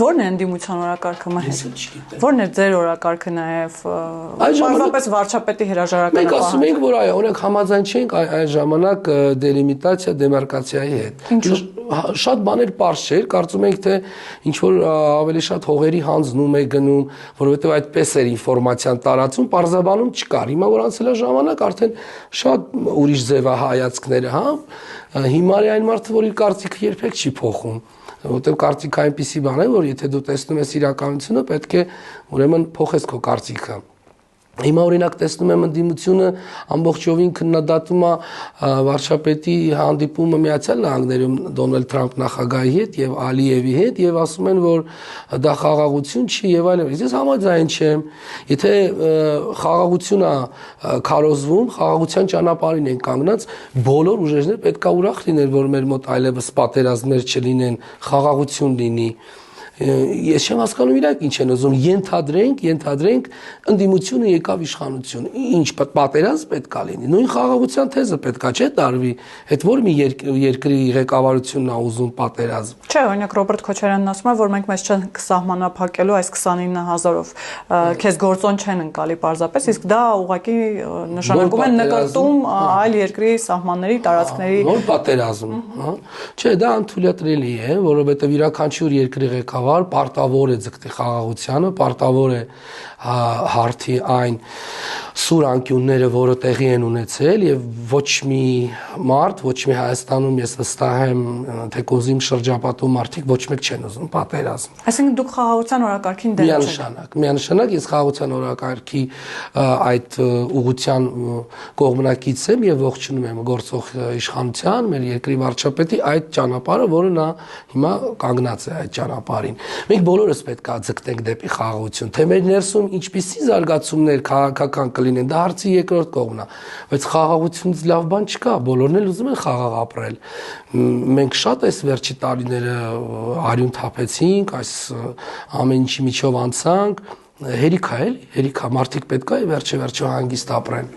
Որն է ընդդիմության օրակարգը մհեր։ Որն է ձեր օրակարգը նաև պարզապես վարչապետի հրաժարականը։ Մենք ասում ենք, որ այո, օրենք համաձայն չենք այն ժամանակ դելիմիտացիա դեմարկացիայի հետ։ Շատ բաներ պարզ չէր, կարծում ենք թե ինչ որ ավելի շատ հողերի հանձնում է գնում, որովհետև այդպես էր ինֆորմացիան տարածում, պարզաբանում չկար։ Հիմա որ անցել է ժամանակ, արդեն շատ ուրիշ ձև է հայացքները, հա։ Հիմա այն մարդը, որ իր կարծիքը երբեք չի փոխում, որովհետև կարծիքը այնպիսի բան է, որ եթե դու տեսնում ես իրականությունը, պետք է ուրեմն փոխես քո կարծիքը։ Հիմա օրինակ տեսնում եմ ընդդիմությունը ամբողջովին քննադատում է վարչապետի հանդիպումը Միացյալ Նահանգներում Դոնալդ Թրամփ նախագահի հետ եւ Ալիևի հետ եւ ասում են, որ դա խաղաղություն չի եւ այլն։ Ես համաձայն չեմ։ Եթե խաղաղությունը քարոզվում, խաղաղության ճանապարհին են կանգնած, բոլոր ուժերները պետք է ուրախ լինեն, որ մեր մոտ այլևս պատերազմներ չլինեն, խաղաղություն լինի։ Ես չեմ հասկանում իրանք ինչ են ուզում, ենթադրենք ընդդիմությունը եկավ իշխանություն, ինչ պատերազմ պետք է լինի, նույն խաղաղության թեզը պետք է չէ տարվի, հետ որ մի երկրի ղեկավարությունն է ուզում պատերազմ։ Չէ, օրինակ Ռոբերտ Քոչարյանն ասում է, որ մենք մեզ չենք սահմանափակելու այս 29000-ով, քեզ գործոն չեն ընկալի պարզապես, իսկ դա ուղղակի նշանակում է նկատում այլ երկրի սահմանների, տարածքների։ Նոր պատերազմ, հա։ Չէ, դա անթույլատրելի է, որովհետև յուրաքանչյուր երկրի ղեկավար պարտավոր է ձգտի խաղաղությանը, պարտավոր է հարթի այն սուր անկյունները, որը տեղի են ունեցել եւ ոչ մի մարդ, ոչ մի Հայաստանում ես վստահ եմ, թեկուզ իմ շրջապատում մարդիկ ոչ մեկ չեն ուզում պատերազմ։ Այսինքն դուք խաղաղության օրակարգին դեմ եք։ Միանշանակ ես խաղաղության օրակարգի այդ ուղղության կողմնակից եմ եւ ողջունում եմ գործող իշխանության, մեր երկրի վարչապետի այդ ճանապարհը, որը նա հիմա կանգնած է այդ ճանապարհին։ Մենք բոլորս պետք է ձգտենք դեպի խաղաղություն, թե մեր ներսում ինչպիսի զարգացումներ քաղաքական կլինեն, դա հարցի երկրորդ կողմն է, բայց խաղաղությունից լավ բան չկա, բոլորն էլ ուզում են խաղաղ ապրել։ Մենք շատ այս վերջի տարիները արյուն թափեցինք, այս ամեն ինչի միջով անցանք, հերիք է, մարդիկ պետք է վերջը հանգիստ ապրեն։